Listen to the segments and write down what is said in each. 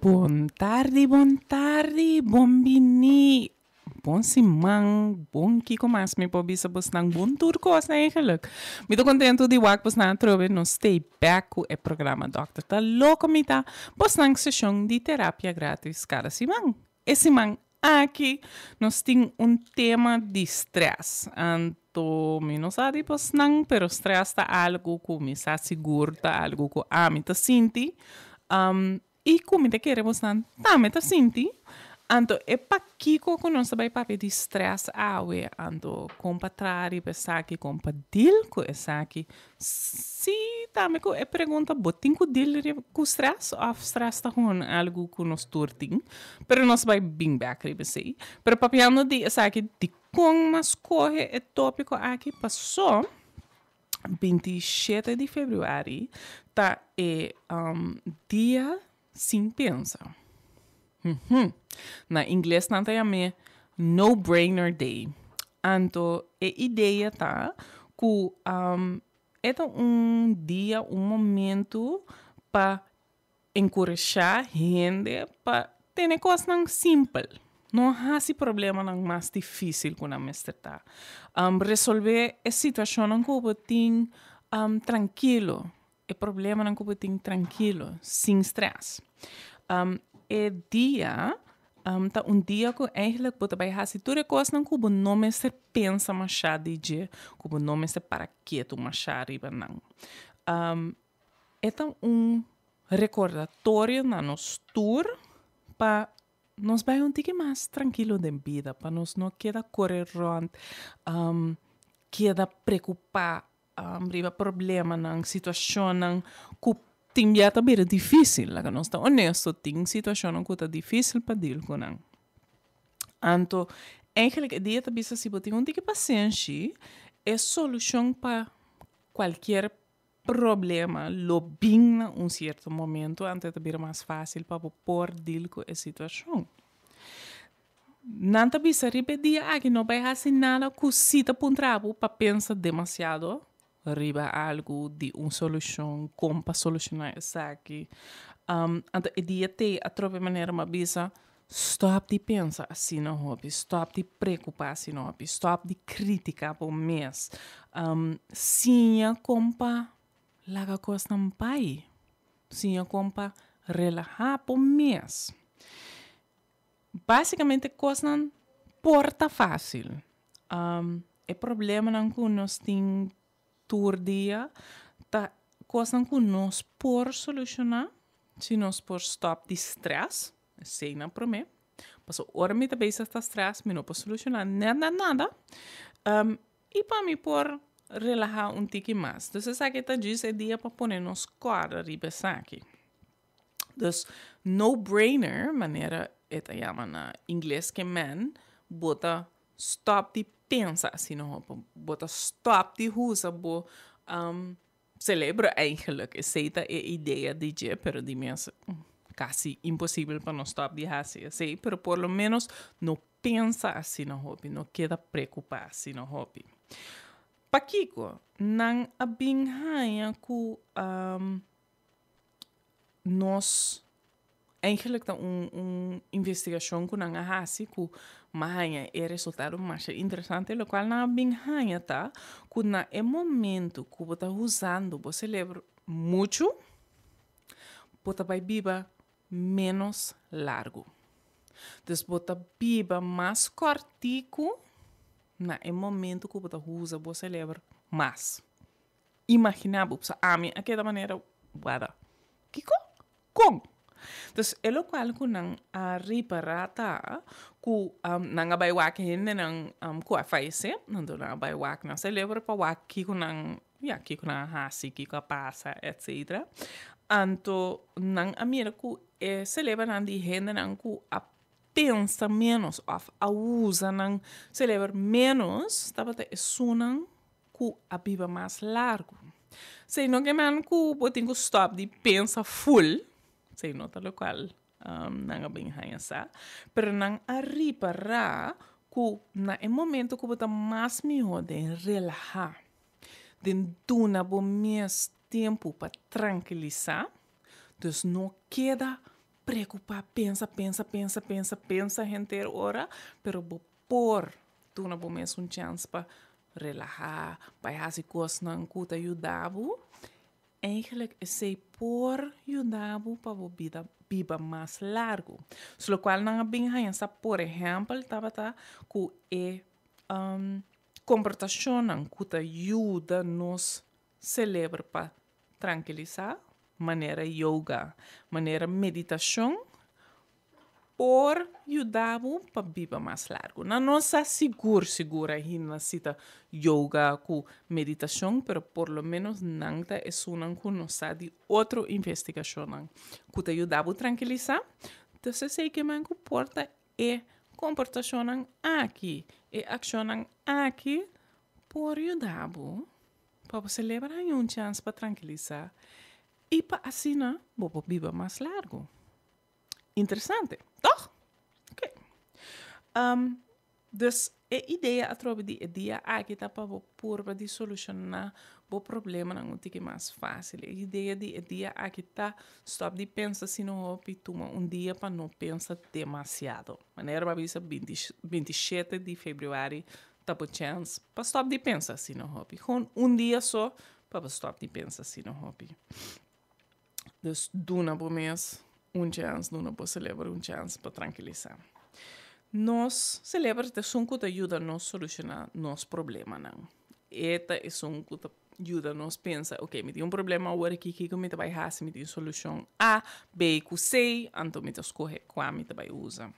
Buon tardi, bombini. Bom simang, bom kiko mas me po bisa bus nang bom turco as na eigenlijk. Muito contento de wak bus na trove no stay back ku e programa Dr. Ta Locomita bus nang sessão de terapia grátis cada simang. E simang aqui nós tem tema de stress. Anto, mi não sabe bus nang, pero stress ta algo ku mi sa seguro ta algo ku mi ta sinti. E como te queremos nan, também tá sinti. Anto, é pa kiko ko non sabay papi di stress awe. Anto, compa trari pensar que compa deal ko esaki. Si, também ko é pergunta, botin ko deal com stress of stress ta hon algo ko nos turting. Pero nós vai bing back ribe sei. Pero papiano di esaki di kong mas corre é tópico aqui passou. 27 de fevereiro tá dia sem pensar. Na inglês não tem a me no-brainer day. Anto, a ideia tá que é dia, momento para encorajar gente para ter coisas simples. Não há esse problema mais difícil que a mestre tá. Resolver a situação que você tem tranquilo. O problema que você tem tranquilo, sem stress. É dia, tá dia que eigenlijk você vai fazer toda coisa que você não mestre pensa mais de dia, que você não mestre para quieto mais riba não. É recordatório na nosso tour para nos vai tique mais tranquilo de vida, para nos não queda correr rond, queda preocupar, riba problema na situação que tem já tá bem difícil, lá que nós tá honesto, tem situação que tá difícil para deal com não. Anto, eigenlijk a dia tá bisa se botar tique paciência, é solução para qualquer problema, lo bem em certo momento, antes de ser mais fácil para pôr deal com a situação. Não bisa repetir aqui, não vai fazer nada que cita para um trabalho para pensar demasiado, riba algo de uma solução, como para solucionar isso aqui. Então, a dia tem a troca maneira, mas bisa, stop de pensar assim no hobby, stop de preocupar assim no hobby, stop de criticar por mês. Sim, como para laga coisa não pai. Sim, como para relaxar por mês. Basicamente, coisa não porta fácil. O problema não que nós tem tur dia, tá coisa que nós por solucionar, se nós por stop de stress, sei não para mim. Passo hora me também está stress, me não posso solucionar nada. E para mim por relaxar tique mais. Então, essa aqui tá diz é dia para pôr nos corda riba aqui. Então, no-brainer, maneira eta chama na inglês que man, bota stop de pensar assim, não, bota stop de usa, bo celebra eigenlijk, aceita a ideia de dia, pero de mim quase impossível para não stop de fazer, assim, pero por lo menos não pensa assim no hobby, não queda preocupar assim no hobby. Pakiko, nang abing haya ku nós eigenlijk tá investigação que nang ahasi ku mahanya é resultado mais interessante, lo qual na abing haya tá ku na é momento que você tá usando, você lembra muito, você vai biba menos largo. Então, você biba mais cortico na é momento que você usa, você lembra mais. Imaginável, mim, aquela maneira, guarda. Kiko? Como? Então, é o qual que não reparata, que não vai wak hende não que a fazer, não não vai wak não celebra para wak kiko não, kiko não hasi, kiko passa, etc. Anto não a mira que celebra não de hende não que a pensa menos, a usa não celebra menos, estava te sunan que a biba mais largo. Sei não que man que botin que stop de pensa full, sei não tal qual não bem hansa, pero não a reparar que na momento que bota mais melhor de relaxar, de dar bom mais tempo para tranquilizar, então não queda preocupar, pensa, gente hora, pero bo por tu na bo mes un chance para relajar, para fazer coisas na que te ajudava. Eigenlijk is zij por ajudava para a vida mais largo. So, qual não bem hansa, por exemplo, tava com comportação que te ajuda nos celebrar para tranquilizar, maneira yoga, maneira meditação, por ajudar para viver mais largo. Não está segura aí na cita yoga com meditação, pero por lo menos nada é uma que não está de outra investigação que te ajuda a tranquilizar. Então, sei que me importa é comportação aqui, é ação aqui, por ajudar para celebrar uma chance para tranquilizar e para assim, vou viver mais largo. Interessante, toch? Ok. Dus a ideia através de ideia aqui tá para pôr de solucionar o problema não é mais fácil. A ideia de ideia aqui tá stop de pensar se não houve toma dia para não pensar demasiado. Maneira para bisa 27 de fevereiro tá por chance para stop de pensar se não houve. Com dia só para stop de pensar se não houve. Dus duna por mês chance, não pode celebrar chance para tranquilizar. Nós celebramos que ajuda a nos solucionar nos problemas. Esta é que ajuda a nos pensar, ok, me tem problema agora aqui, que me vai fazer, me tem solução A, B, C, então me escolhe qual me vai usar.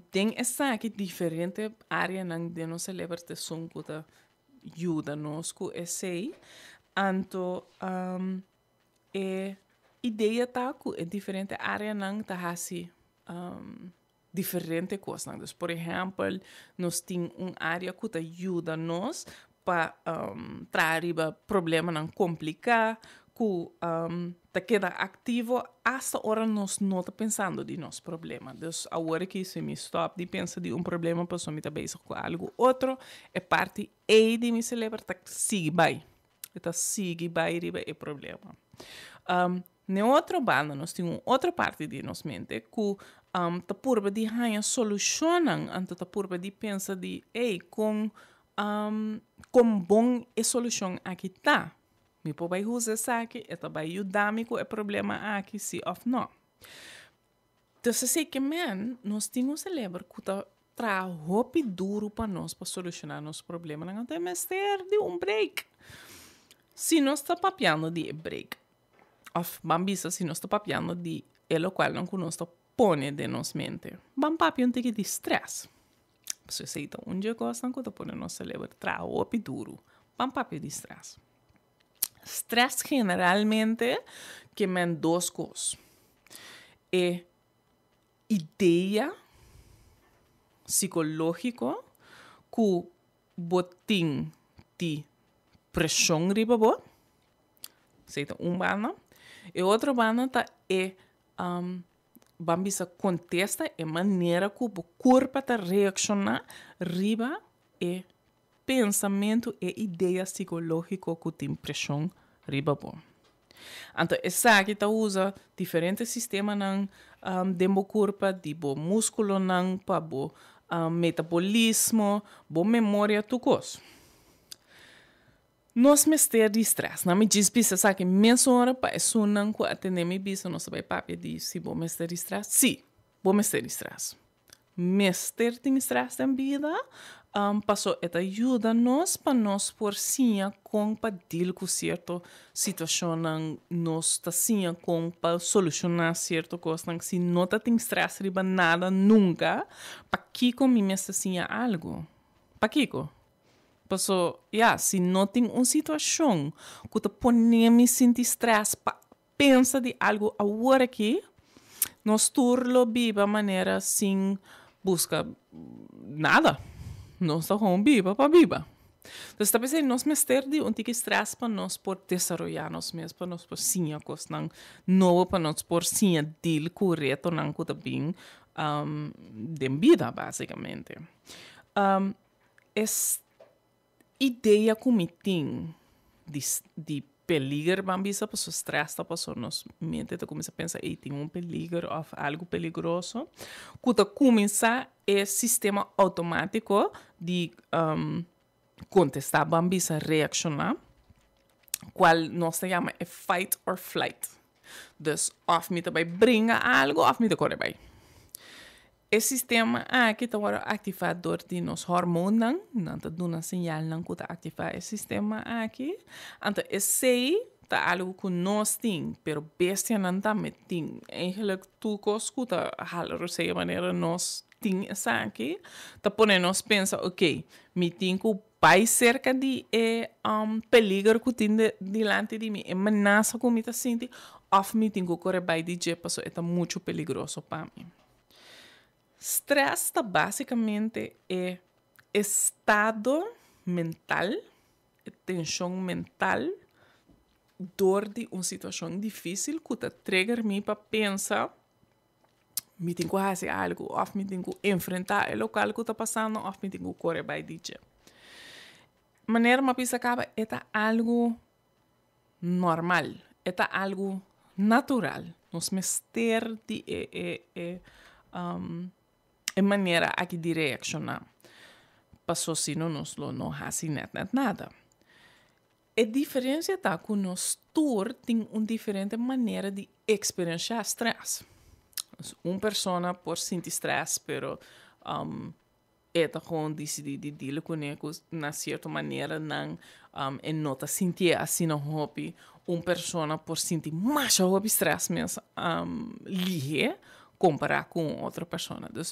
Tem essa aqui diferente área de nós celebrar que ajuda a nos com esse, então ideia tá que é diferente área não tá assim diferente coisas. Então, por exemplo, nós temos área que ajuda nós para trazer problema não complicar, que tá queda ativo hasta hora nós não tá pensando de nosso problema. Então, agora que se me stop de pensar de problema, para só me tá bem com algo outro, é parte A de me celebrar tá sigue bem, tá sigue bem riba é problema. Na outra banda, nós temos outra parte de nossa mente que tá por de ganhar solucionam, então tá por de pensar de, com bom é solução aqui tá. Me pode usar isso aqui, e vai ajudar-me com o problema aqui, sim ou não. Então, sei que nós temos que celebrar que tá trabalhando duro para nós, para solucionar nosso problema. Não tem mais ter de break. Se nós está papiando de break, of bambisa se nós está papiando de o qual não conosco põe de nossa mente. Bam papi um tique de stress. Se você está dia gosta que põe nos celebra trabalho duro. Bam papi de stress. Stress generalmente que men duas coisas. É ideia psicológico que botin de pressão riba bo. Seita bana. E outra bana tá bambisa contesta e maneira que o corpo tá reacciona riba e pensamento e ideia psicológica que tem pressão riba bo. Então, essa aqui tá usa diferentes sistemas dentro do corpo, de bo músculo para bo metabolismo, bo memória tu coisa. Nós mestre de stress. Não me diz bisa sabe mesmo hora para isso não que atender me bisa nós vai papi de se bom mestre de stress. Sim, bom mestre de stress. Mestre de stress na vida passou esta ajuda nós para nós por sim com para deal com certa situação nós tá sim com para solucionar certa coisa se não tá tem stress riba nada nunca para que com me mestre sim algo. Para Kiko. Passo, se não tem uma situação que te põe me sentir estresse, pensa de algo agora aqui, nós turlo viva maneira sem buscar nada. Nós estamos viva para viva. Então, está pensando, nós mestre de um tique estresse para nós por desenvolver nós mesmos, para nós por sim a coisa não para nós por sim a deal com o reto não que também de vida, basicamente. Ideia que me tem de peligro bambisa, passo stress, passo nos mente, tu começa a pensar, ei, tem peligro, ou algo peligroso. Quando começa é sistema automático de contestar bambisa, reaccionar, qual nós chamamos é fight or flight. Dus, of me te bringa algo, of me te corre bij. O sistema aqui está ativado de nos hormonas, não está dando um sinal não que está ativado o sistema aqui. Então, esse está algo que nós temos, pero bestia não está metendo. Eigenlijk, tu escuta a sei maneira nós temos essa aqui, está ponendo nós pensar, ok, me tenho que pai cerca de peligro que tem delante de mim, ameaça que me está sentindo, ou me tenho que correr by de jeito, porque é muito perigoso para mim. Stress está basicamente é estado mental, tensão mental, dor de uma situação difícil que está trigger me para pensar, me tenho que fazer algo, ou me tenho que enfrentar o local que está passando, ou me tenho que correr by DJ. Maneira uma pista acaba é algo normal, é algo natural, nos mester de maneira aqui de reaccionar. Passou se não nos não há nada. A diferença está que nós todos tem uma diferente maneira de experienciar stress. Uma pessoa pode sentir stress, pero é gewoon decidir de dealer com ele na certa maneira não não tá sentir assim no hobby. Uma pessoa pode sentir mais hobby stress mesmo ligeiro comparar com outra pessoa. Então,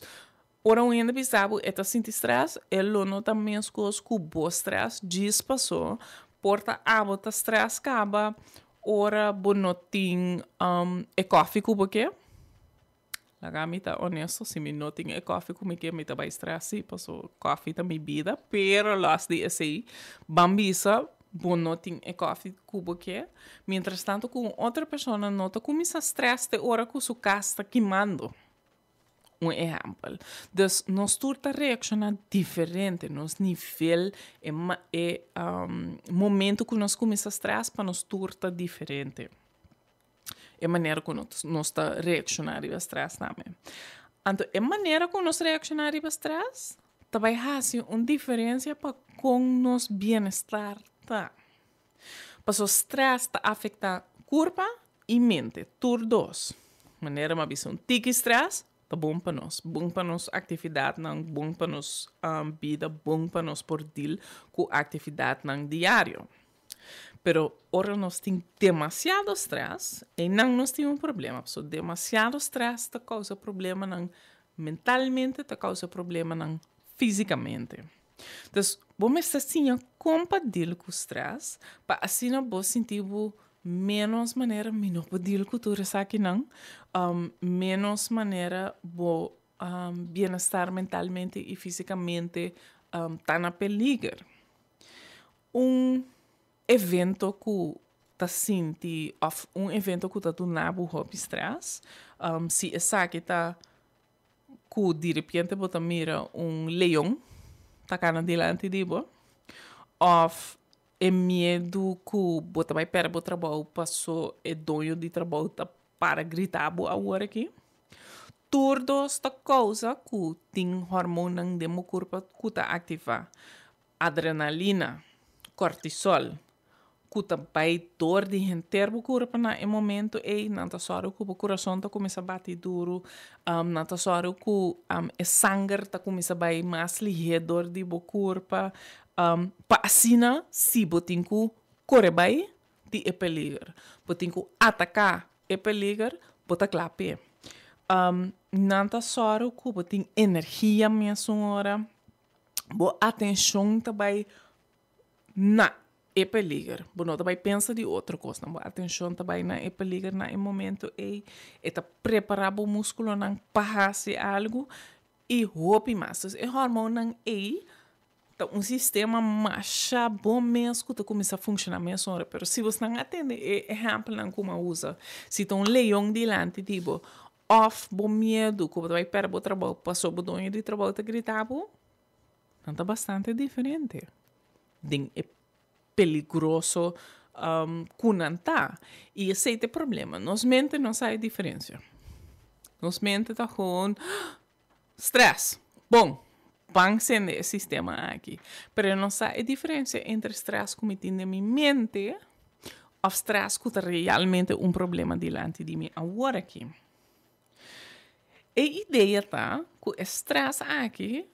ora um ainda pensava é sentir stress, ele não também as coisas que o stress diz passou, porta a bota stress acaba, ora bonotin é coffee com porque laga mi tá honesto, se me não tem coffee com que me tá vai stress, passou coffee também bebida, pero las de esse bambisa bonotin é coffee com porque, mientras tanto com outra pessoa nota começa a stress de hora que su casa está queimando. Um exemplo. Dus, nós turta reaccionar diferente, nos nível e momento que nós começa a stress para nós turta diferente. É a maneira que nós está reaccionar ao stress também. Então, a maneira que nós reaccionar ao stress também faz uma diferença para com nosso bem-estar. Tá? Porque o stress está afeta corpo e mente, tur dois. Maneira uma visão, tique stress tá bom para nós atividade, não bom para nós vida, bom para nós por dia com atividade não diário. Pero ora nós tem demasiado stress e não nós tem problema. So, demasiado stress tá causa problema não mentalmente, tá causa problema não fisicamente. Então, vamos estar assim compartilhar com o stress para assim não vou sentir menos maneira me não poder cultura aqui não menos maneira bo bem-estar mentalmente e fisicamente tá na peligro evento que tá senti evento que tá do nabo hobby stress se essa que tá que de repente bota mira leão tá cá delante de bo of é medo que bota vai perder o trabalho, passou é dono de trabalho tá para gritar agora aqui. Tudo esta coisa que tem hormônio de meu corpo que tá ativa. Adrenalina, cortisol, que também dor de inteiro o corpo na momento e não tá só que o coração tá começa a bater duro, não tá só que o sangue tá começa a bater mais ligeiro dor de o corpo. Para assim, se botem que correr bem, de é peligro. Botem que atacar é peligro, bota clape. Não tá só que botem energia, minha senhora, boa atenção também, na é peligro. Não também pensa de outra coisa, boa atenção também na é peligro na momento é tá preparar o músculo não para fazer algo e roupa mais. É hormônio um sistema mais bom mesmo que começa a funcionar mesmo, mas se você não atende, exemplo não como usa, se tem leão delante tipo, bom medo, que vai perder o trabalho, passou o dono de trabalho te gritar, não está bastante diferente. É peligroso kunanta. E esse é o problema. Nos mente não sai a diferença. Nos mente está com stress. Bom, pensem nesse sistema aqui. Mas não sai a diferença entre stress que me tem na minha mente ou stress que está realmente um problema diante de mim agora aqui. A ideia tá que o stress aqui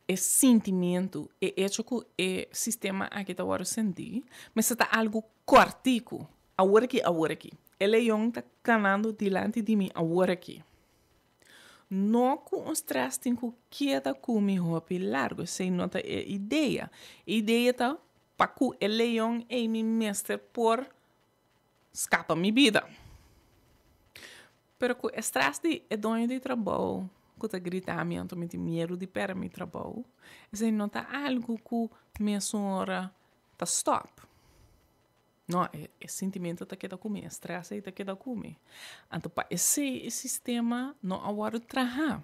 é sentimento, é hecho que é sistema aqui está agora sentir, mas está algo cortico, agora aqui. O leão está canando diante de mim agora aqui. Não com o stress tem que queda com mi roupa largo, sem nota a ideia. A ideia está para que o leão é mi mestre por escapa minha vida. Pero que o stress é dono de trabalho, que está gritando, me tem medo de perder meu trabalho, isso não está algo que minha senhora está stop. Não, é sentimento que está comigo, stress está comigo. Então, para esse sistema, não agora trabalhar.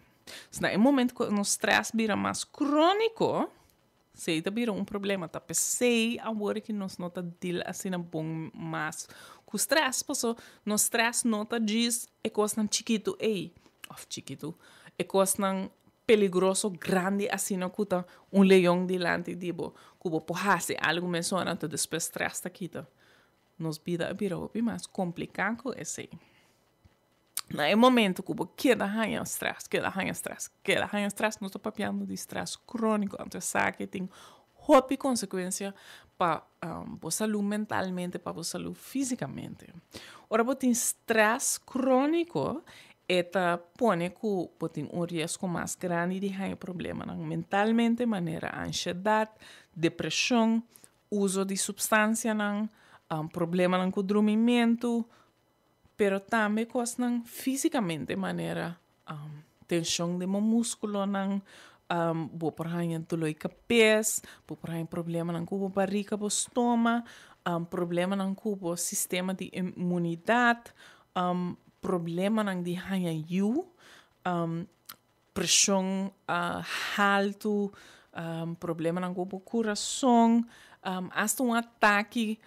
Se no momento que o stress vira mais crônico, se está vira um problema, tá pensei agora que nós não está deal assim bom mais com stress, porque no stress não está diz é coisa chiquito, chiquito, é coisa peligroso, grande, assim não cuta leão diante de bo, cubo porrase algo menciona, então depois stress está quita. Nos vida vira mais complicado esse. No momento que queda hanya stress, nós estamos papiando de stress crônico, então sabe que tem hobby consequência para a saúde mentalmente, para a saúde fisicamente. Ora, você tem stress crônico, eta põe que tem risco mais grande de ter problema mentalmente, maneira ansiedade, depressão, uso de substância, problema com o dormimento, pero também coisas fisicamente, maneira tensão de músculo, vou por aí dolor de cabeça, vou por aí problema com a barriga, com o estômago, problema com o sistema de imunidade, problema de hanha pressão alto, problema com o coração, hasta ataque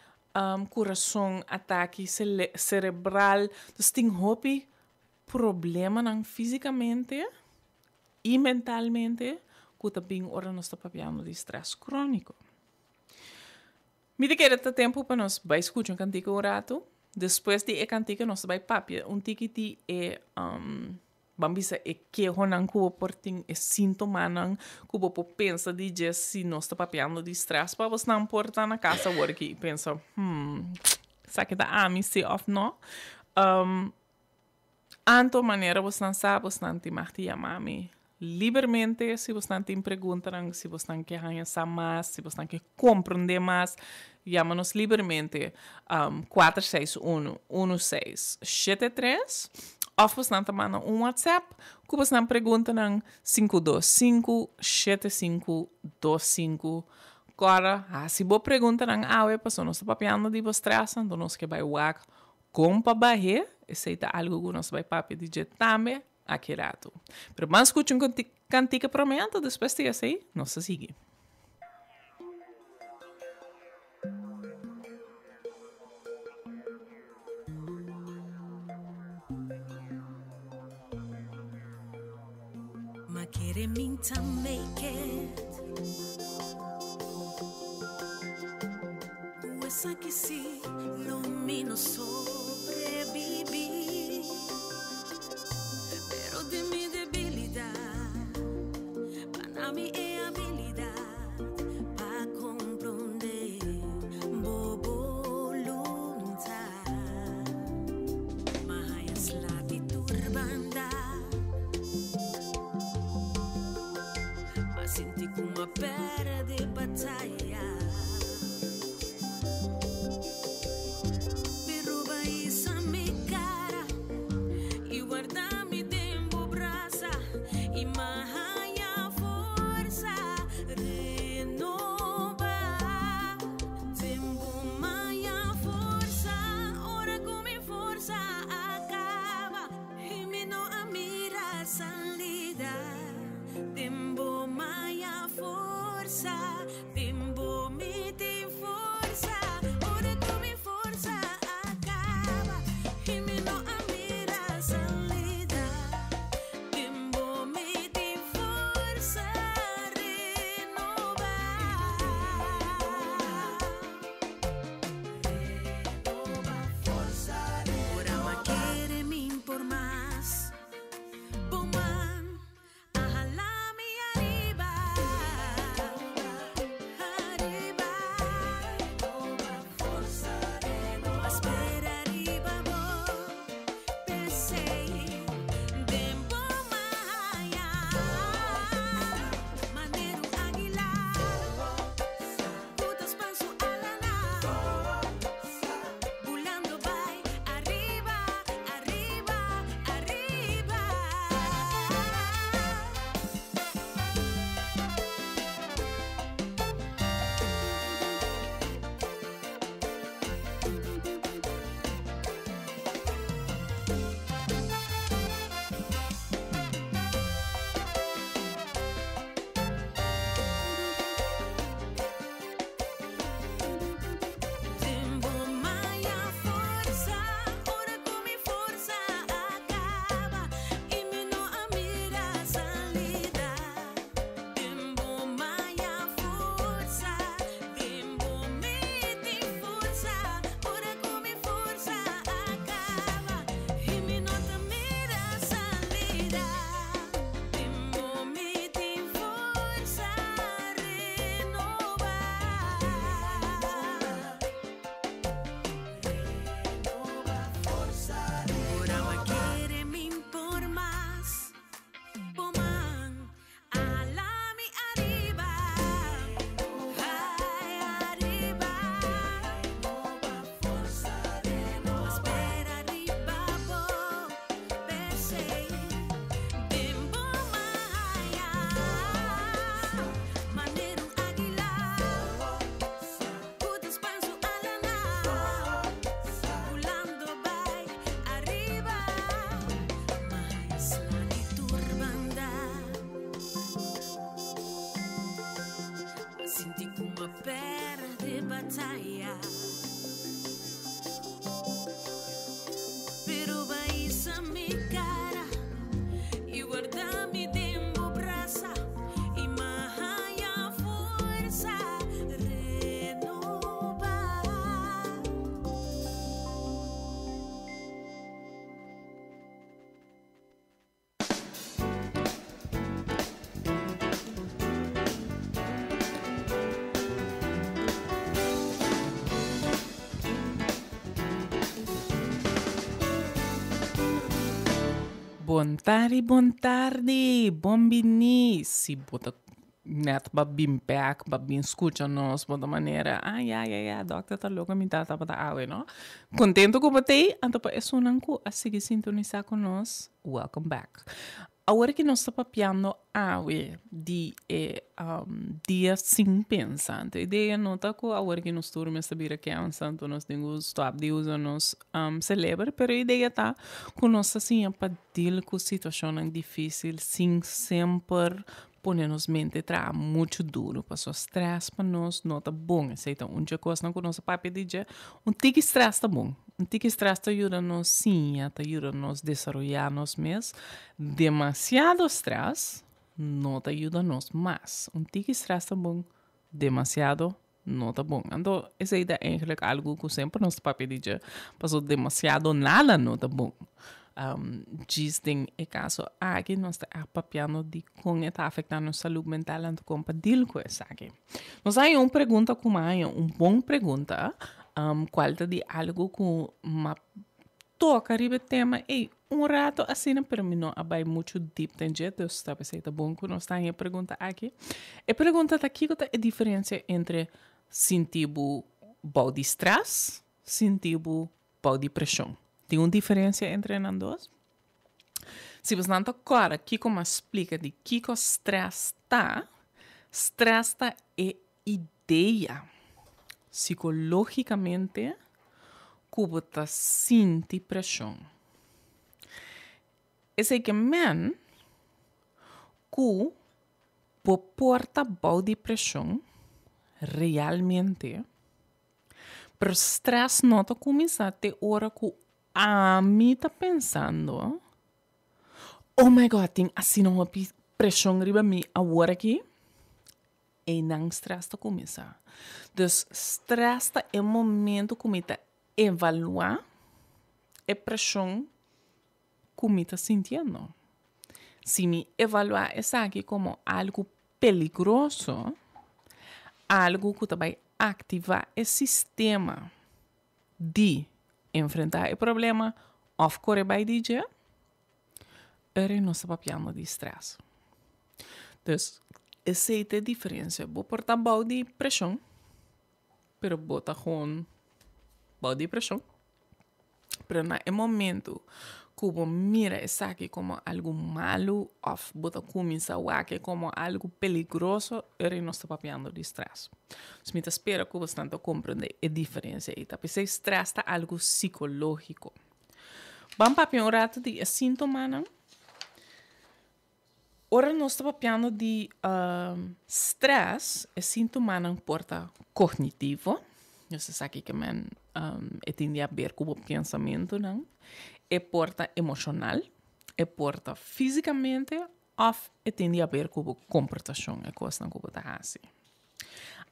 coração, ataque cerebral. Então, tem hobby problema fisicamente e mentalmente que também ora nós está papiando de stress crônico. Me de querer tempo para nós vai escutar um cantico um rato. Depois de cantico nós vai papia um tiquiti é bambisa é que honan kubo porting é sintoma nan kubo po pensa de se nós está papiando de stress para você não portar na casa work e pensa será que dá se off não anto maneira você não sabe você não tem mais te mami livremente se você não tem pergunta se você não quer ganhar mais se você não quer compreender mais chama-nos livremente 461-1673 ou você não manda WhatsApp que você não pergunta 525-7525. Agora, se você pergunta pessoa não está papiando de você então nós que vai wak com para barrer aceita algo que nós vai papi de também aqui rato. Pero mas escute um cantiga pronto depois de assim, nós sigue. Ma quiere minta make it. Essa que se lumino sobreviví. Pero de mi debilidad, para mí es habilidad para comprender voluntad. Mas la turbanda. Senti come perde battaglia per ruba e Bon tarde, bom bini. Se bota net babim back, babim escucha nos, bota maneira. Doctor tá louco, me tá para awe, no? Contento com você? Então, é sunanku a seguir sintonizar com nós. Welcome back. Agora que nós estamos papiando awe de dia sem pensar. Então, a ideia nota que agora que nós estamos sabendo que é um santo, nós temos stop de uso, nós celebra, mas a ideia tá que nós assim para deal com situações difíceis, sem sempre poner nos mente tra muito duro, passou stress para nós, não tá bom. Então, uma coisa que nós papi diz, tique stress tá bom. Tique stress tá ajuda nós sim, tá ajuda nós desenvolver nós mesmos. Demasiado stress não tá ajuda nós mais. Tique stress tá bom, demasiado não tá bom. Então, essa ideia é algo que sempre nós papi diz, passou demasiado nada não tá bom. Dizem é caso aqui nós está papiando de como está afetando a saúde mental então compartilhar com essa aqui. Nós aí uma pergunta como é uma boa pergunta qual é de algo que uma toca ribe tema e rato assim para mim não abai muito deep tem jeito eu estava pensando bom que nós está aí a pergunta aqui e pergunta aqui qual é a diferença entre sentir body stress sentir body pressão. Tem uma diferença entre as duas? Se você não está claro, aqui como explica de que o stress é ideia psicologicamente que você sente pressão. Esse que men que porta body pressão realmente, pero stress não está começando a ter hora que a mim tá pensando, oh my God, tem assim uma pressão riba mim agora aqui, e não stress tá começar. Então, stress tá é o momento que me tá evaluar a pressão que me tá sentindo. Se me evaluar essa aqui como algo perigoso, algo que vai ativar o sistema de enfrentar o problema of correr by DJ, era nossa papiamo de stress. Então, essa é a diferença. Vou portar body pressão, pero bota com body pressão. Pero no momento que você mira essa aqui como algo malo, of bota começa a como algo perigoso, era nossa papiamo de stress. Se me espera que você tanto compreender a diferença aí, tá? Porque stress está algo psicológico. Vamos para um rato de sintoma, não? Ora nós estamos falando de stress, é sintoma não porta cognitivo. Você sabe que man tem a ver com o pensamento, não? É porta emocional, é porta fisicamente, ou tem a ver com a comportação, é coisa que você faz.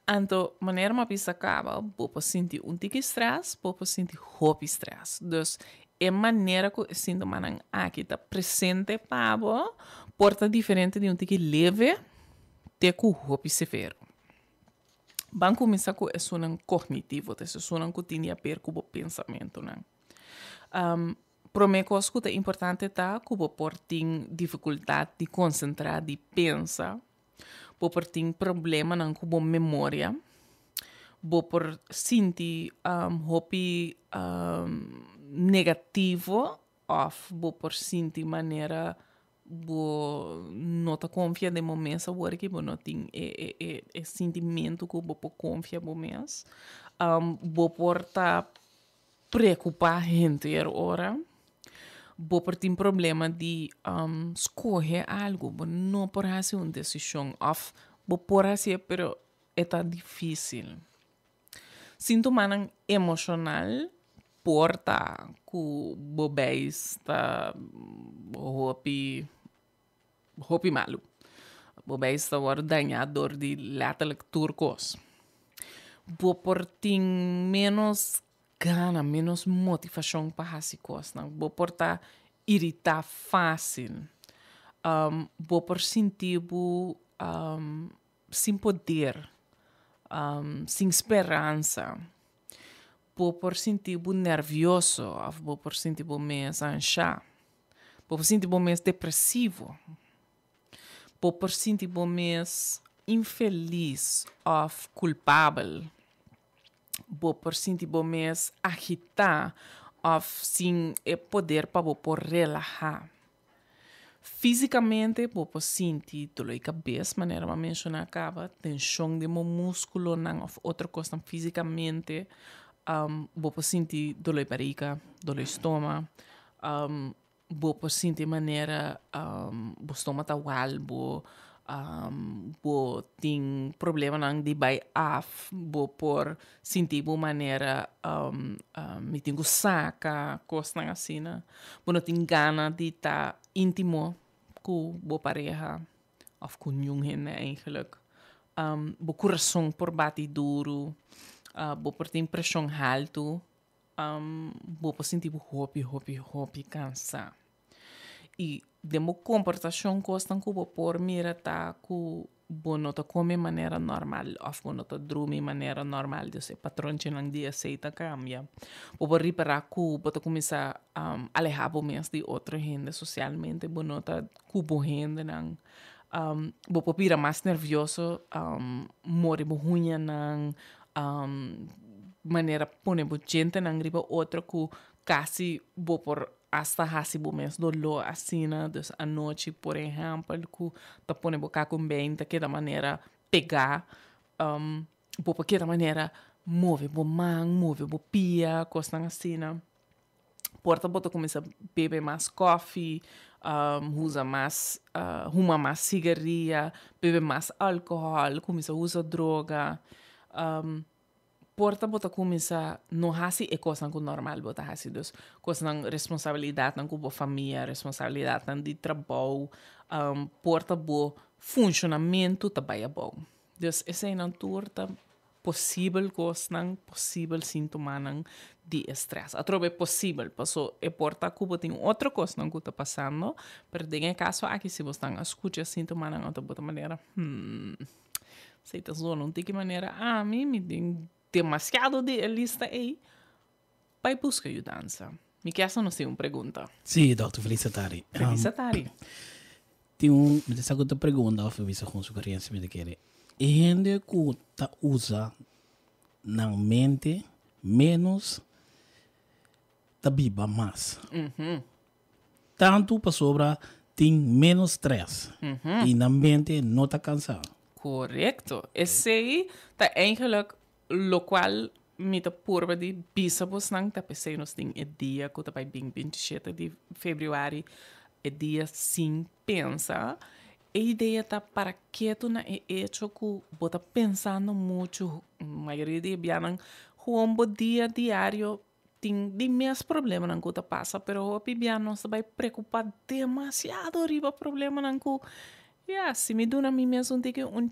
Então, maneira uma pista acaba, pode sentir tique stress, pode sentir hobby stress. Então, é maneira que o sintoma aqui está presente para porta diferente de tique leve até com hobby severo. Vamos começar com isso cognitivo, isso que tem a ver com o pensamento. Para mim, coisa que é importante é que você tem dificuldade de concentrar, de pensar. Você tem problema com a memória. Você sentir hobby negativo ou você sentir maneira não confia de momento porque não tem sentimento que você confia de momento. Você está preocupado inteira hora. Você tem problema de escolher algo, não pode fazer uma decisão, ou pode fazer, pero é difícil. Sintoma emocional porta que você está hobby malo. Você está ordenador de lateral turcos. Você tem menos gana, menos motivação para fazer coisas. Você pode irritar fácil. Você sentir sem poder, sem esperança. Você sentir nervioso, você sentir meio ansiado. Bo sentir bom mês depressivo. Bo sentir bom mês infeliz of culpável. Bo sentir bom mês agitar of sem poder para bo por relaxar. Fisicamente, bo sentir dor de cabeça, maneira uma mencionar acaba, tensão de meu músculo, não, of outra coisa fisicamente, bo sentir dor de barriga, dor de estômago, bo sentir maneira, bo estômago tá mal, bo tem problema nang de by af, bo por sentir bo maneira, me tenho saca, coisa assim, né? Bo não tem gana de estar íntimo com bo pareja, of com jong né, eigenlijk. Bo coração por bate duro, bo por ter pressão alto, bo por sentir bo hopi, cansar. E de mo comportação costan que bo por mira tá ku bo não tá come maneira normal, of bo não tá dormir maneira normal, dus o patrão nang dia aceita cambia. Bo por reparar ku bo tá começar alejar bo mes de outra gente socialmente, bo não tá ku bo gente nang bo por pira mais nervioso, more bo ruim nang maneira pone bo gente nang riba outra ku quase bo por hasta hasi bo mes dolor assim, né? Dus a noite, por exemplo, que tá pone boca com bem, tá que da maneira pegar, bo porque da maneira move bo man, move bo pia, coisa assim, né? Porta bota começa a beber mais coffee, usa mais, fuma mais cigarrilha, bebe mais álcool, começa a usar droga, porta bota começa não hasi é coisa que normal bota hasi dus coisa não responsabilidade não com família responsabilidade não de trabalho porta bo funcionamento também é bom dus essa é não torta possível coisa não possível sintoma não de estresse a trobe possível passou é porta que tem outra coisa não que está passando pero em caso aqui se você não escuta sintoma não outra bota maneira sei tá só não tem que maneira me tem demasiado de lista aí, vai buscar ajudança. Me quer não ser uma pergunta. Sim, doutor Felicitari. Felicitari. Tem essa outra pergunta, eu vi com sua experiência, me quer. E gente que tá usa na mente menos da biba mais. Tanto para sobra tem menos stress e na mente não tá cansado. Correto. Esse aí tá eigenlijk lo qual mi ta purba di bisabos nang ta pensei nos ting e dia que ta vai bem 27 de fevereiro e dia sim pensa a ideia tá para que tu na é hecho que bota pensando muito maioria de bianang huombo dia diário tem de meus problemas nang que ta passa pero o biano se vai preocupar demasiado riba problema nang que se me dá a mim mesmo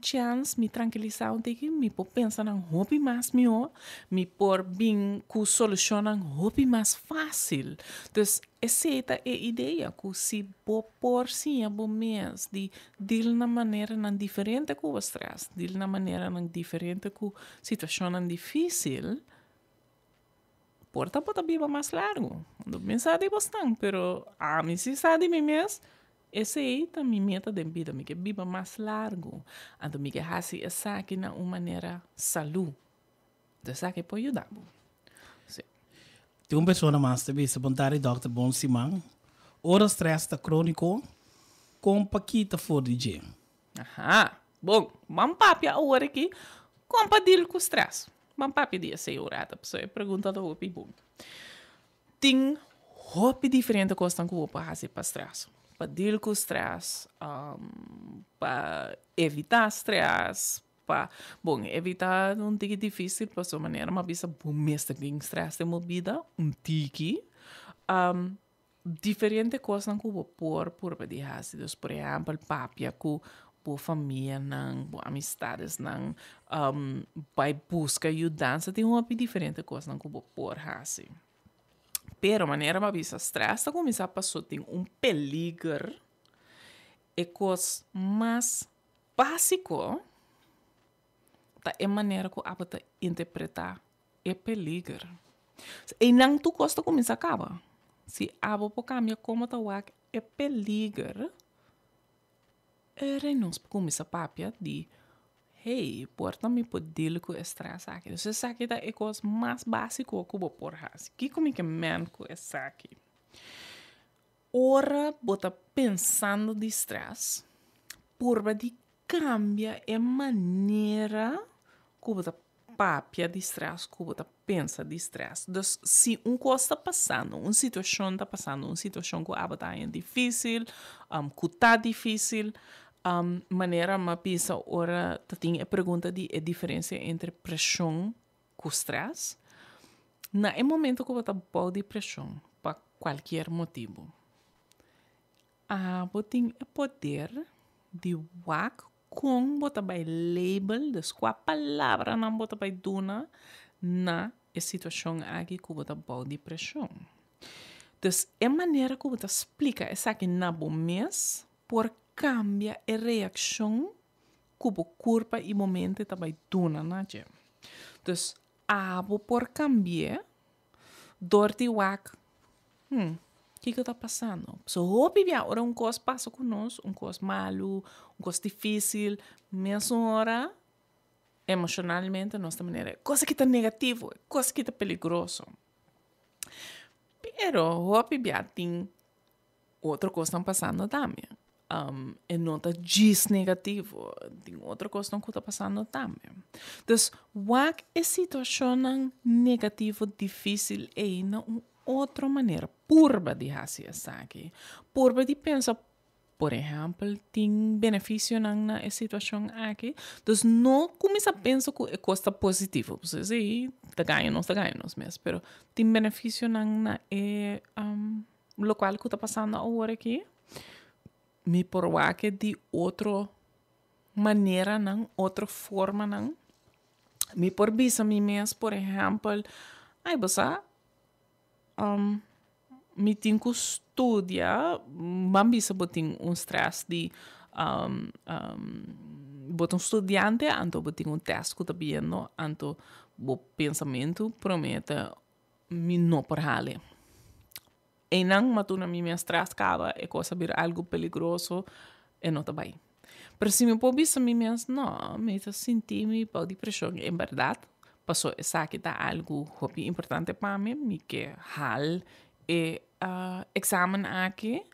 chance, me tranquilizar me pode pensar em hobby mais melhor, me pode bem que solucionar hobby mais fácil. Então, essa é a ideia, que se por sim a bom mês de na maneira não diferente com o stress, na maneira não diferente com situação difícil, porta pode viver mais largo. Não pensar bastante, pero a mim se sabe mim mesmo. Essa aí é a minha meta de vida, que viva mais largo. Então, que faça essa aqui de uma maneira saúde. Essa aqui pode ajudar. Tem uma pessoa mais também, se apontar Dr. Bon Simão, ora stress tá crônico, com paquita for de dia. Bom, vamos papia agora aqui, compartilhar com o stress. Vamos papia dia 6 horas, a pessoa pergunta do hopi bom. Tem hopi diferente coisa que eu vou fazer para stress. Para deal com o stress, para evitar stress, para, evitar um tique difícil, para sua maneira, mas bisa bom mesmo que stress de uma vida, tique, diferente coisas que eu vou pôr por dia, por exemplo, papia com boa família, não, boa amistades, não, vai buscar ajudança, tem uma diferente coisa que eu vou pôr, assim. Pero maneira uma vez stress tá começar a passar tem peligro e coisa mais básico tá é maneira que a tá interpretar é peligro e não tu costa começar acaba se abo por caminho como tá é peligro nós começa a papia de hey, porta-me por deal com estresse aqui. Você sabe que é a coisa mais básica que eu vou por raça. Que como que man com essa aqui? Ora, bota pensando de estresse, por de cambia a maneira que você papia de estresse, que você pensa de estresse. Então, se coisa está passando, uma situação está passando, uma situação que é difícil, que está difícil, maneira uma pensa, ora, tem a pergunta de a diferença entre pressão e estresse. No momento que você pode pressão, por qualquer motivo, você tem o poder de wak com você vai label, das qual palavra não você vai dar na situação aqui que você pode pressão. Então, a maneira que você explica essa aqui na bom mês, por cambia a reação que o corpo e momento vai dar na gente. Então, por cambiar, dorti wak, o que está passando? So, hope ora coisa passa conosco, coisa malo, coisa difícil, mesmo hora, emocionalmente, nossa maneira, coisa que está negativo, coisa que está peligroso. Pero, hope tem outra coisa está passando também. E não está diz negativo, tem outra coisa que está passando também. Então, wak é situação negativa, difícil, e não outra maneira, purba de fazer isso aqui. Purba de pensar, por exemplo, tem benefício na situação aqui. Então, não começa a pensar que é coisa positiva. Você diz, está ganhando, mesmo. Mas tem benefício na local que está passando agora aqui. Me provar que de outra maneira, outra forma, me por bisa mi mes, por exemplo, ai, você me tem que estudar, bambisa botin stress de botin estudante, anto botin teste que tá vendo, anto bo pensamento promete me não por hale. E não matuna mi stress cava e cosa vir algo peligroso e não tá bem. Pero se me pode bisa mi mes, não, me tá sentindo pau de pressão, em verdade. Passou essa que tá algo hobby importante para mim, me que hal e examen aqui,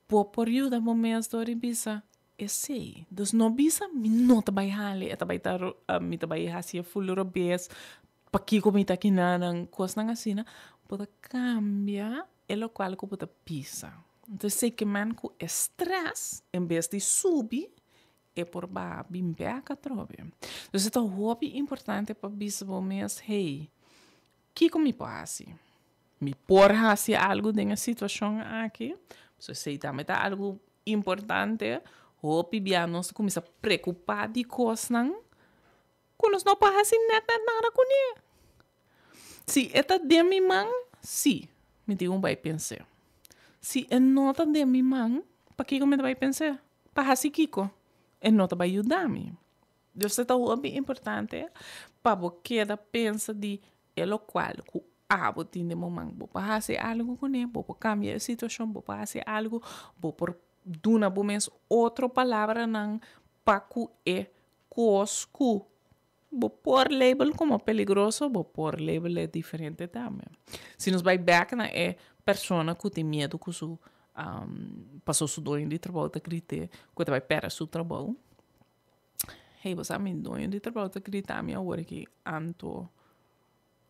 por ajuda momentos do bisa e sei. Dus não bisa me não tá bem hal, e tá bem tar me tá bem hasia full robes, pa que como tá aqui na coisa na assim, pode cambiar e lo qual que pode pisa. Então sei que man com estresse em vez de subir é por bimbear a trove. Então, é um hobby importante para bispo mês, hey, que me pode me por fazer algo nessa situação aqui? Se sei também tá algo importante, hobby bia nós começa a preocupar de coisas que nós não podemos fazer nada com ele. Se é de minha mão, sim, me digo vai pensar. Se é nota de minha mão, para que eu me vai pensar? Para fazer kiko. E não vai ajudar-me. Então, é muito importante para você pensar de lo qual que você tem de momento. Você pode fazer algo com ele, você pode cambiar a situação, você pode fazer algo, você pode dar outra palavra para que é coisa que você pode label como peligroso, você pode label diferente também. Se nos vai back na pessoa que tem medo que su passou seu dono de trabalho da grite, quando vai perder seu trabalho. Hey, você sabe, dono de trabalho da grite, a minha hora que anto,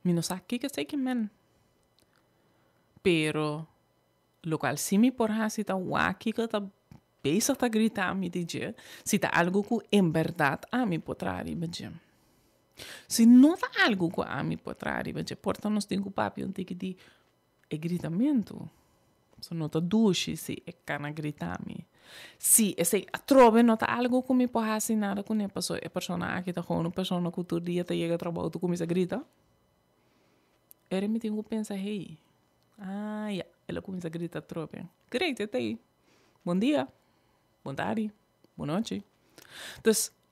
me não sabe que sei que men. Pero, local se me por ha se tá waki que tá pensa tá gritar me dizer, se tá algo que em verdade a mim pode trazer, bem. Se não tá algo que a mim pode trazer, bem, porta nós tem que papel tem que de gritamento. Se não está duche, se é cana gritar-me. Se a trove não está algo que me pode fazer nada com a pessoa. A pessoa aqui está com uma pessoa que todo dia chega a trabalhar, tu começa a gritar. Ele me tem que pensar, hey, ela começa a gritar trove. Great, até aí. Bom dia, boa tarde, boa noite.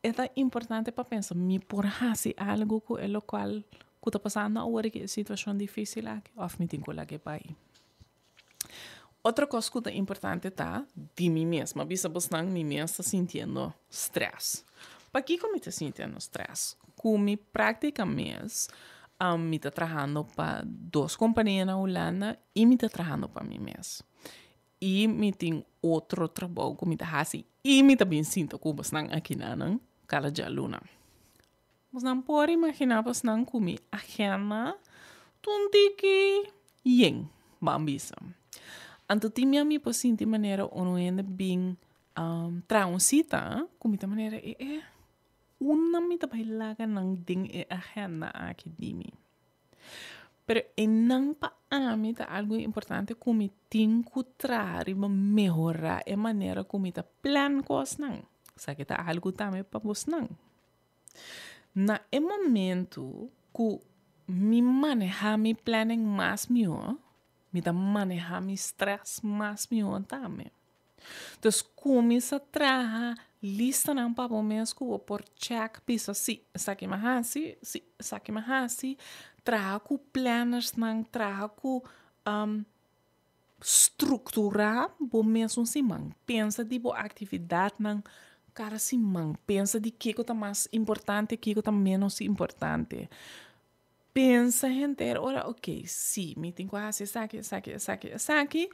Então, é importante para pensar, me pode fazer algo que é o qual está passando agora que é situação difícil aqui, ou me tem que olhar que vai. Outra coisa que é importante tá de mim mesma. Bisa bastante mim mesma está sentindo stress. Para que eu estou sentindo stress? Como praticamente me está trabalhando para 2 companhias na Holanda e me está trabalhando para mim mesma. E me tem outro trabalho que me está fazendo e me também sinto que bastante aqui na cada dia luna. Mas não pode imaginar bastante como a agenda tunti que yen bambisa. Anto timia mi posin de maneira ono ende bem transita, como de maneira una mi ta bailaga nang ding agenda aqui dimi. Pero nang pa ami ta algo importante como tem que trazer e melhorar a maneira como ta plan cos nang. Sa que ta algo também para vos nang. Na momento que me manejar mi planning mais melhor, me dá manejar mi stress mais melhor também. Então, começa a trazer lista não para o mês que eu por check pisa se saque mais traga com planners não traga com estruturar o mês um simão pensa de boa atividade não cara simão pensa de que é mais importante que é menos importante. Pensa inteiro, ora, ok, sim, me tem que fazer saque,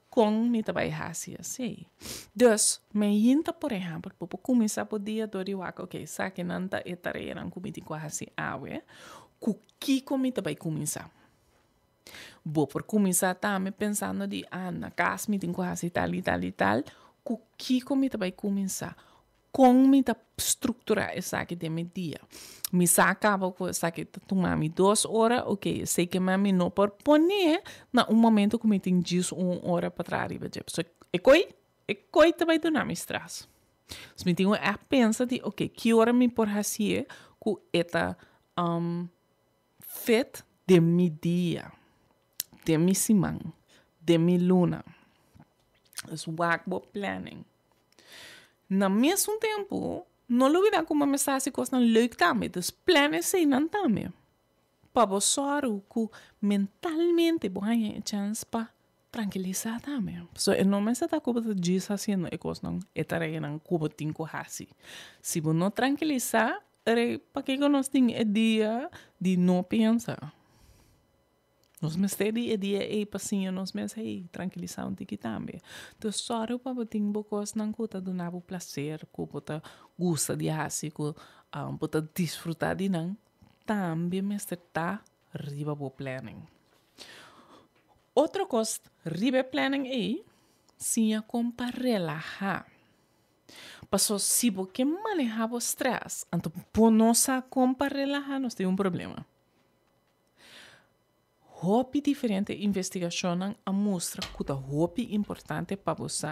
com me também fazer assim. Dus, me inta, por exemplo, para começar por dia do dia, ok, saque não tá e tarefa não me tem que fazer awe, com que me também começar. Vou por começar também pensando de, na casa me tem que fazer tal e tal, com que me também começar. Com me da estruturar essa aqui de meu dia. Me acaba com essa aqui tomar 2 horas, ok, sei que mami não pode poner na momento que me tem 1 hora para trás. So, coi também do nome stress. So, me tem a pensa de, ok, que hora me pode fazer com esta fit de meu dia, de minha semana, de minha luna. Is work planning. Na mesmo tempo, não olvidar como me está se coisa leuk também, dus plannen zijn dan também. Para você que mentalmente você tem chance para tranquilizar também. So, não me está como de diz fazendo e coisa não, é tarefa não como tem que fazer. Se você não tranquilizar, para que nós temos a dia de não pensar. Nós me estamos dia passinho, nós me tranquilizar um pouquinho também. Então, só para você ter coisas não que do nabo prazer, que você gosta de fazer, que você desfrutar de não, também me está riba do planning. Outra coisa, riba planning é sim como para relaxar. Porque se você manejar o stress, então, por não saber como para relaxar, nós temos problema. Hopi diferente investigação a mostra que é hopi importante para você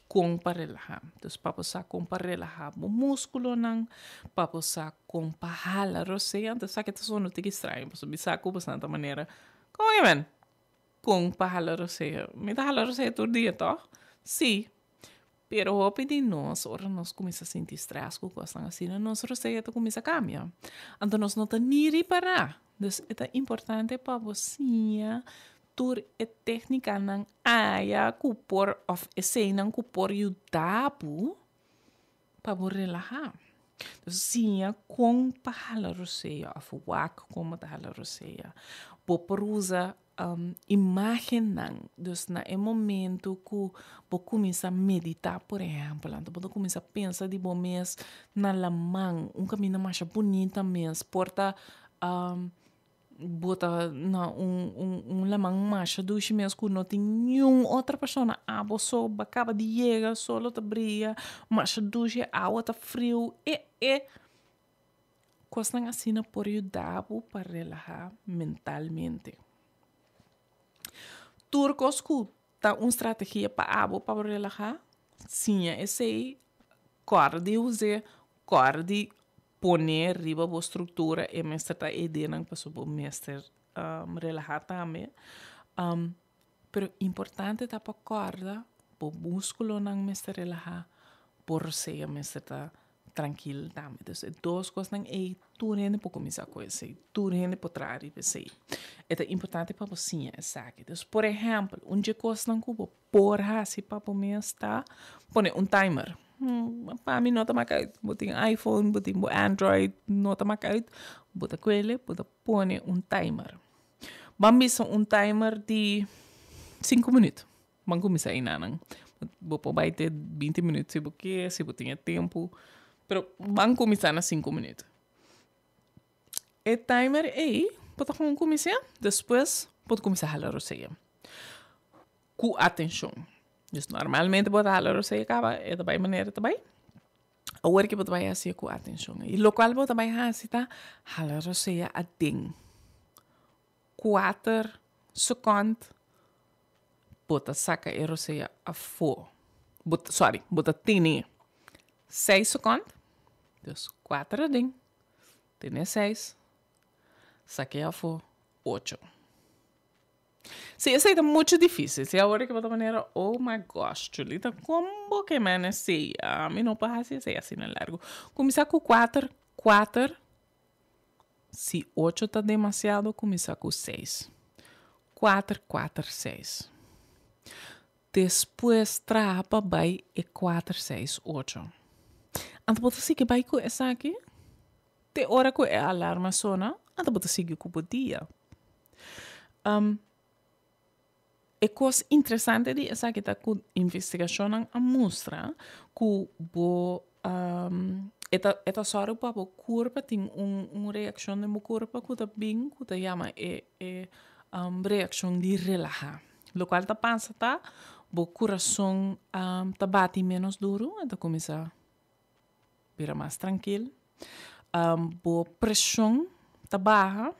com para relaxar. Então, para você com para relaxar o músculo não, para você com para jalar o seio, então sabe que isso não te estranho, porque você sabe como de maneira, como é bem? Com para jalar o seio, me dá jalar o seio todo dia, tá? Sim. Pero hopi de nós, ora nós começa a sentir estresse com coisas assim, nós o seio começa a cambiar. Então nós não tá nem reparar. Dus het is importante para você ter a técnica não aya kupor of esse não kupor yudabu para você relaxar. Dus sim, com para halar roceia, of wak como para halar roceia. Por usar imagem não. Dus na momento que você começa a meditar, por exemplo, então você começa a pensar de bom mês na lamang, caminho mais bonito mês, porta bota na lamang macha do mês que não tem nenhuma outra pessoa você acaba de chegar só tá brilha macha do a água tá frio coisa assim por ajudar para relaxar mentalmente turcos que tá uma estratégia para relaxar sim esse corda usar corda poner riba a estrutura e mestre tá ideia não passou por mestre relaxar também pero importante tá para corda por músculo não mestre relaxar por seja mestre tá tranquilo também. Então, duas coisas não é tudo ainda para começar a coisa, tudo ainda para trás e pensar. É importante para você, sabe? Então, por exemplo, onde coisa não cubo por assim para mim está, põe timer. Para mim não está marcado, botem iPhone, botem Android, não está marcado, bota aquele, bota põe timer. Vamos timer de 5 minutos. Vamos começar aí, não. Vou vai ter 20 minutos se você tem tempo. Pero vamos começar nas 5 minutos. O timer aí, pode começar. Depois, pode começar a falar você. Com atenção. Então, normalmente, pode falar você acaba, é da maneira também. Agora que pode fazer com atenção. E o qual pode fazer, tá? Falar você a ding. 4 segundos. Bota saca a você a fo. Bota tini. 6 segundos. Dus 4 ding. Tiene 6. Saquei a fo. 8. Sim, isso é muito difícil. Se agora que eu vou maneira, oh my gosh, Julita, como que man sei? A mim não passa assim no largo. Começar com 4. Se 8 está demasiado, começar com 6. 4, 6. Depois trapa vai e 4, 6, 8. Então, você sigue vai com essa aqui. Te hora que a alarma sona, então você sigue com o dia. É coisa interessante de essa que está com investigação a mostra que esta só para o corpo tem uma reação no corpo que está bem, que está chama reação de relaxar. O qual está pensa tá, o coração está bate menos duro, então começa a virar mais tranquilo. A pressão está baixa.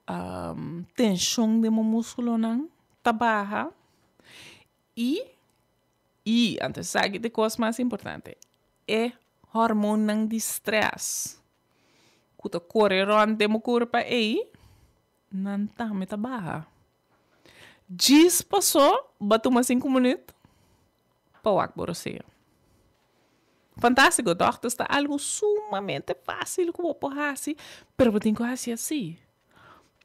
A tensão do músculo está baixa. E antes sabe de coisa mais importante é hormônio de estresse. Quando corre ronde do corpo aí, não está baixa. Diz passou, bateu mais 5 minutos, para o você. Fantástico, doctor, está algo sumamente fácil que vou fazer, assim, mas eu tenho que fazer assim.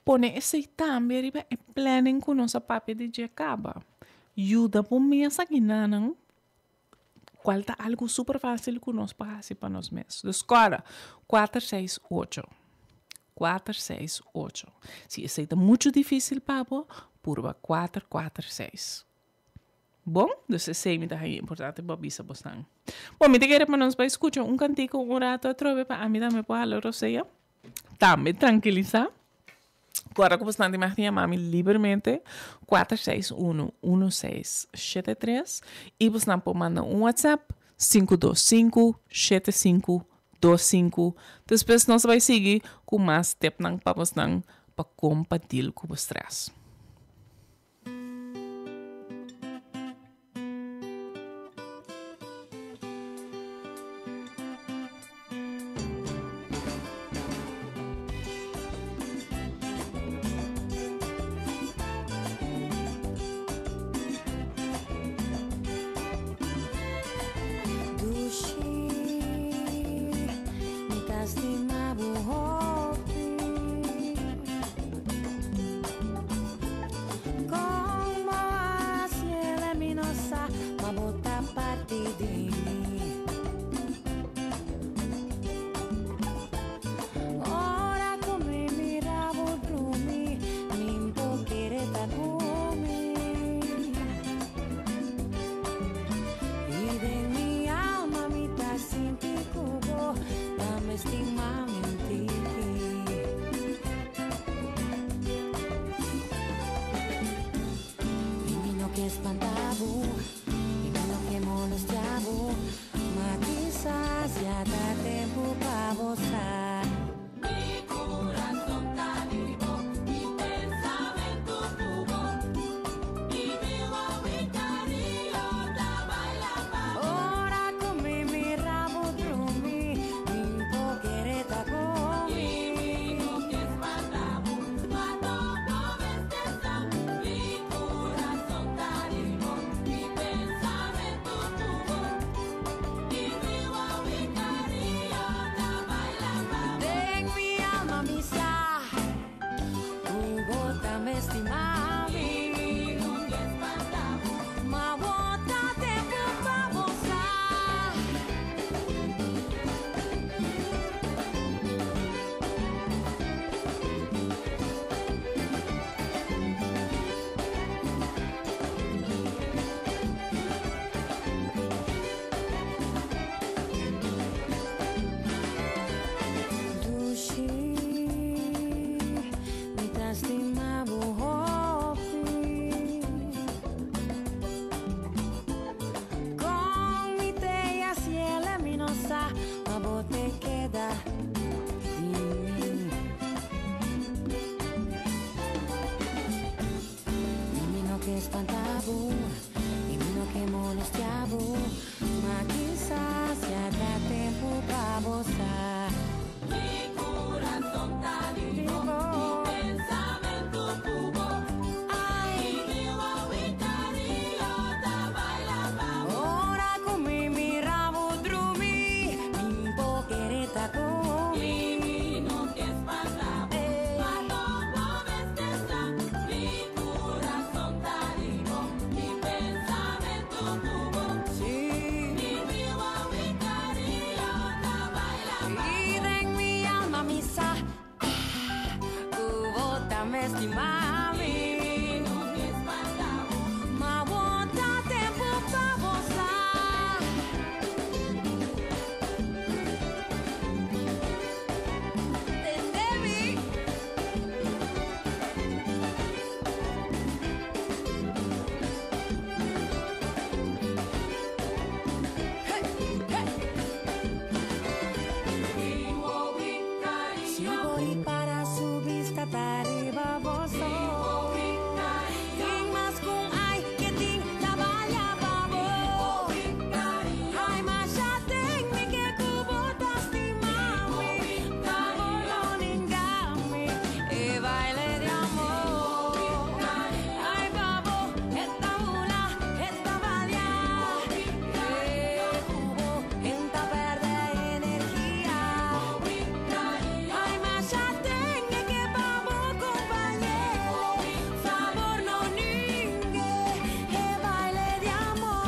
Põe esse também e planning com nossa papel de dia acaba. Ajuda para mim essa aqui, não? Qual está algo super fácil que nós fazer para nós mesmos. Escola, 4, 6, 8. 4, 6, 8. Se esse está muito difícil, papo, purva 4, 4, 6. Bom, dus esse é importante para bisa bostang. Bom, me querer para nós vai escutar cantico rato trove para a mim também para falar roseia. Também tranquilizar. Agora que você está de mami livremente 461-1673 e você não pode mandar WhatsApp 525-7525. Depois nós vai seguir com mais tempo para você para compartilhar com o estresse. bota me estimami. Ma bota tempo pra gozar. Dushi, me lastimavo hopi. Con mi teia cielo luminosa, ma bote queda de mim. Menino que espantavo, menino que molestava, mas quizás se haga tempo pra gozar. Ora come mi ravo drumi, mi pocheretta come no che spanta, ma dopo me stessa, mi corazón t'arrivo, mi pensamento tuvo, sì, mi vivo mi cariño da baila, y en mi alma mi sa, bota me estimami. Ma bota tempo pra gozar. Entendi. Si voy para su vista arriba vos ting mas kung ay kiting tabaya babo ay masyating mi que kubotas ti mami babo loningami e baile de amor ay babo esta hula esta balia kubo enta verde energía ay masyating que babo compañero favor no ningue e baile de amor.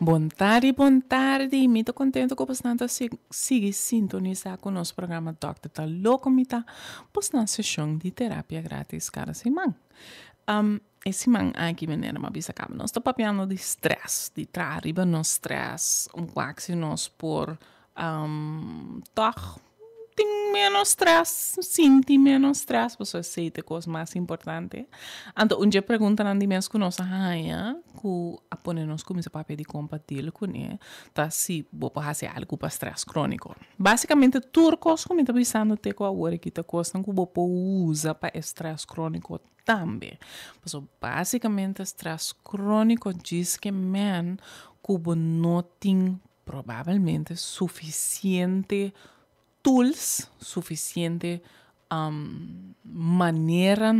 Bom tarde. Muito contente com bastante seguir sintonizar com o nosso programa Dr. Tá Louco Mita, postando sessão de terapia grátis cada semana. Esse semana aqui maneira uma bisa acaba nós está papiando de stress, de arriba no stress, quase nós por toch tem menos stress, sinti menos stress, você aceita coisa mais importante. Então, um dia pergunta na dimensão que nós haya, que apone nós começa a papel de compartilhar com ele, tá se vou fazer algo para stress crônico. Basicamente, tudo coisa que me está pensando ter com a hora que está coisa que vou usa para stress crônico também. Então, basicamente, stress crônico diz que man que não tem provavelmente suficiente tools, suficiente maneira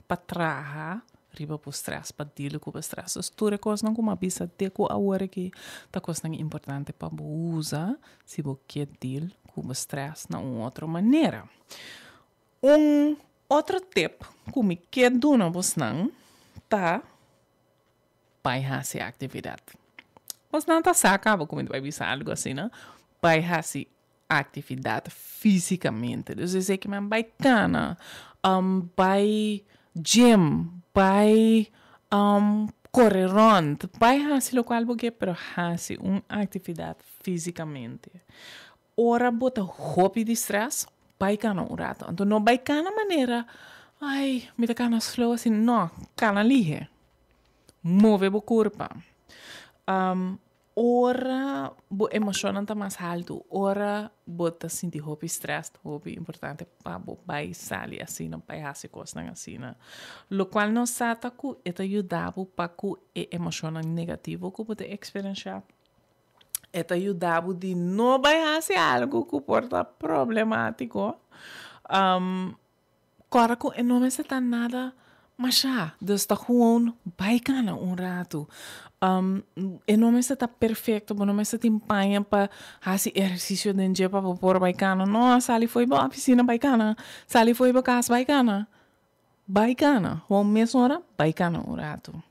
para trabalhar riba para o stress, para lidar com o stress. As tuas coisas não como avisa ter com a hora que tá coisa importante para usar se você quer lidar com o stress de uma outra maneira. Outro tip que me quer dar você não tá para fazer atividade. Você não tá sacava como vai avisar algo assim, né? Para fazer atividade fisicamente. Então, eu sei que é bacana. Vai gym, vai correr rond, vai fazer o qual você quer fazer uma atividade fisicamente. Ora, bota hobby de stress, vai cana um rato. Então, não vai cana maneira, ai, me dá cana slow assim, não, cana lihe. Move o corpo. Ora, bo emocionante mais alto. Ora, bota sentir hobby stress, hobby importante para bo vai sair assim, não vai fazer coisas assim. Lo qual não sata que te ajudava para que emocionante negativo que pode experienciar te ajudava de não vai fazer algo que porta problemático. Agora que não me está nada mas já, dus está gewoon bijkana rato. Não me está perfeito, não me está empanha para fazer exercício de dia para pôr bijkana. Não, sali foi para a piscina bijkana, sali foi para casa bijkana. Bijkana, gewoon mesmo hora, bijkana rato.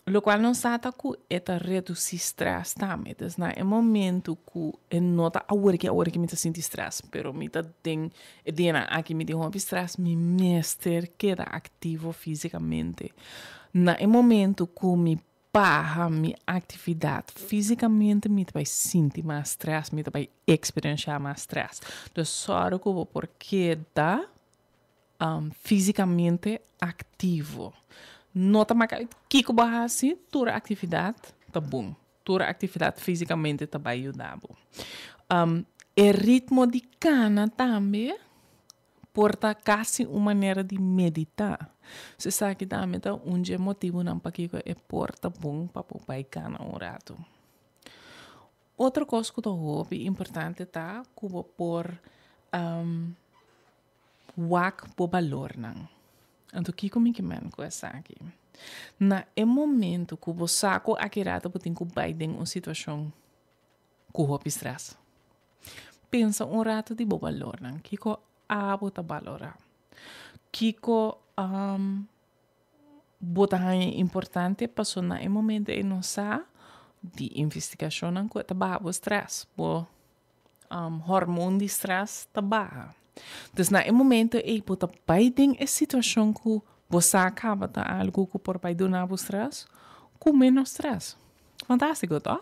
Lo qual não está com esta reduzir stress também. Dus na um momento que nota agora que me tá sentindo stress, pero me tá tem dena aqui me tem um stress, me mester queda ativo fisicamente. Na momento que me barra minha atividade fisicamente me vai sentir mais stress, me vai experienciar mais stress. Dus só que eu vou porque dá fisicamente ativo. Nota mais que eu barra assim, toda atividade tá bom. Toda atividade fisicamente tá vai ajudar. O ritmo de cana também porta quase uma maneira de meditar. Você sabe que também tá motivo não para que é porta bom para poupar cana rato. Outra coisa que eu hobby importante tá que eu por wak po valor não. Então, o que eu me com essa aqui? Na momento que você saco aqui rato para ter que bater em uma situação que eu stress. Pensa rato de valor, não? Que eu bota valorar. Que eu bota é importante para na momento e não sabe de investigação não que tá stress, o hormônio de stress tá barra. Dus na momento e bota baiten a situação que você acaba de algo que por pai do nabo stress, com menos stress. Fantástico, tá?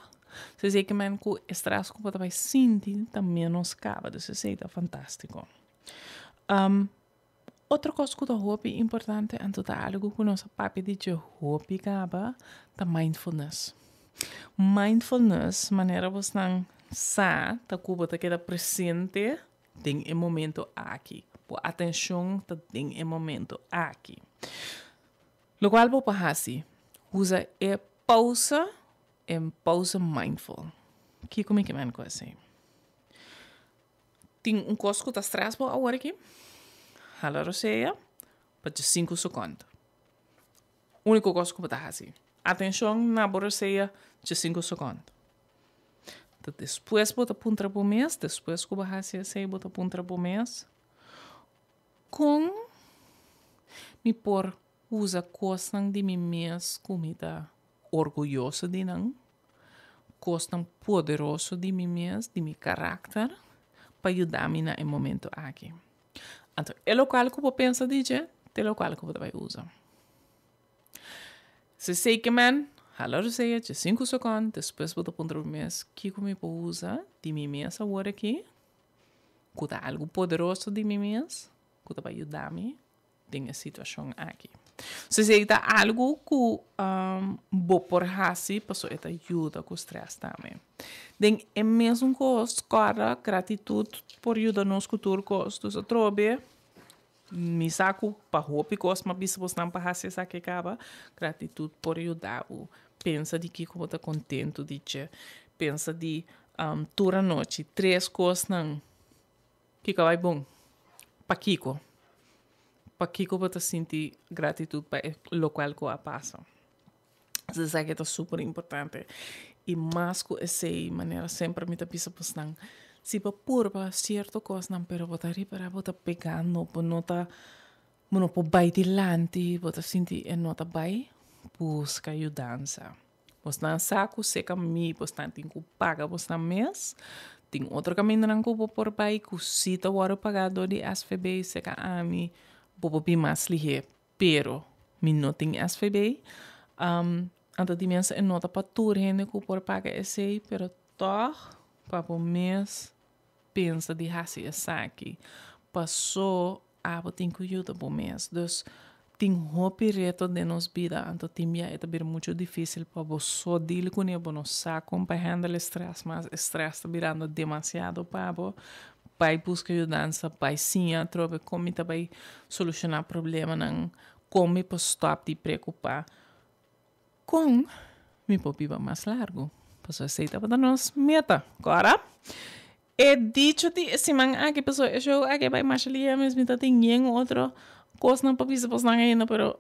Você sei que man com stress que você vai sentir também menos acaba, dus você tá fantástico. Outra coisa que eu hobby importante é então algo que nossa papi diz hobby acaba da mindfulness. Mindfulness, maneira você não sabe, tá que você queda presente tem um momento aqui. Por atenção, tem um momento aqui. Lo qual vou fazer? Usa pausa mindful. Que como é que man assim? Tem coisa que está atrás por agora aqui. Hala roseia, para 5 segundos. Único coisa que vou fazer. Atenção na roseia de 5 segundos. Depois bota punta por mês, depois que você sei bota punta por mês. Com me por usa coisas de mim mês comida orgulhosa de não, coisas poderoso de mim mês, de meu caráter, para ajudar-me no momento aqui. Então, é o local que eu penso de é o local que eu vai usar. Se sei que man Hala roseia de 5 segundos, depois vou pôr o mês que eu me usa de mim mês agora aqui. Que dá algo poderoso de mim mês, que vai ajudar-me em a situação aqui. Se você dá algo que vou por fazer, pessoa te ajuda com o stress também. Den é mesmo coisa, cara, gratitude por ajudar-nos com tudo costos a trobe. Me saco para roupa e coisa, mas bisa você não para fazer essa que acaba. Gratitude por ajudar-o. Pensa de que como está contente de que pensa de toda noite 3 coisas não que vai bom para Kiko você sentir gratitude para o local que passa. Isso é que é super importante e mais que essa maneira sempre me pensa por não se para purba certo coisa não pero botar para botar pegando por nota não por bailante botar sentir é nota bai busca ajudança. Você não sabe se caminho, você não tem que pagar, você não mês. Tem outro caminho não que por pai que se tá o pagador de SVB, se que a mim vou bem mais ligeiro, pero me não tem SVB. Então de mês é nota para tudo gente que por pagar esse, pero toch para o mês pensa de fazer essa aqui. Passou a tem que ajudar para o mês, dus tem hobby reto de nos vida, então tem é também muito difícil para você dealar com ele, não sabe como handle estresse, mas estresse está virando demasiado para vai buscar ajudança, vai sim a trobe como vai solucionar problema, não como para stop de preocupar, com me pode viver mais largo, Pessoa aceita para nós meta. Agora, é dicho de simang aqui pessoa, eu aqui vai mais ali, mesmo tá tem outro coisa não para pisar para não ainda, pero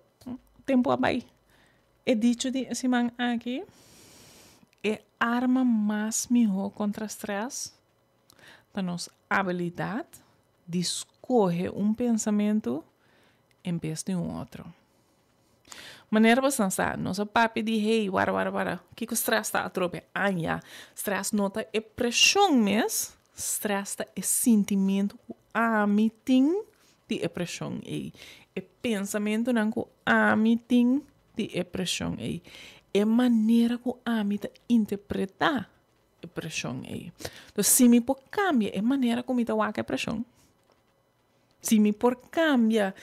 tempo abai. É dicho de simang aqui é arma mais melhor contra estresse, da nossa habilidade de escolher pensamento em vez de outro. Maneira você pensar, nosso papi de hey, wara, que o stress está a trope? Stress nota é pressão mesmo, stress é sentimento que a mim tem de pressão aí, é pensamento não que a mim tem de pressão aí, é maneira que a mim te interpretar a pressão aí. Então, se me por cambia, é maneira como me a pressão. Se me por cambia,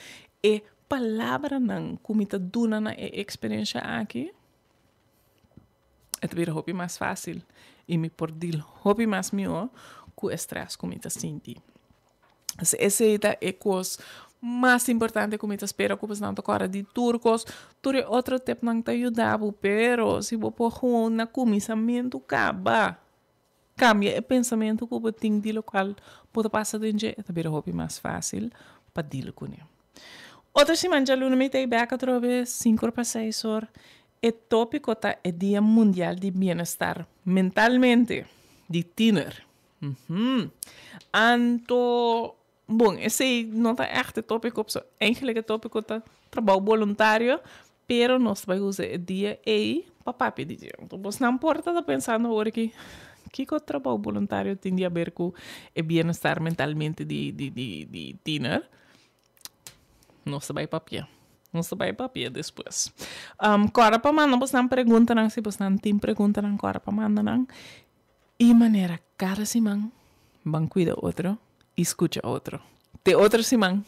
é palavra não, como está dando na experiência aqui, é também hobby mais fácil e me por dir hobby mais melhor que o estresse como está sentindo. Essa é a coisa mais importante como está espera que você não toca de turcos, tudo outro tempo não te ajudava, pero se você pôr na comissamento cambia o pensamento que você tem de local pode passar de é também hobby mais fácil para dir com ele. Outra semana, já me metei back outra vez, 5 para 6 horas. O tópico é Dia Mundial de Bem-Estar Mentalmente, de tiener. Anto, bom, esse não é echt tópico, eigenlijk tópico é trabalho voluntário, pero nós vamos usar o dia aí para papi dizer. Então, você não importa estar pensando agora que o trabalho voluntário tem a ver com o bem-estar mentalmente de tiener. Não se vai papia. Não se vai papia depois. Agora para mandar, você não pergunta, não, se você não tem pergunta, não, agora para mandar, não. E maneira, cada semana, van cuida outro, escuta outro. De outra semana.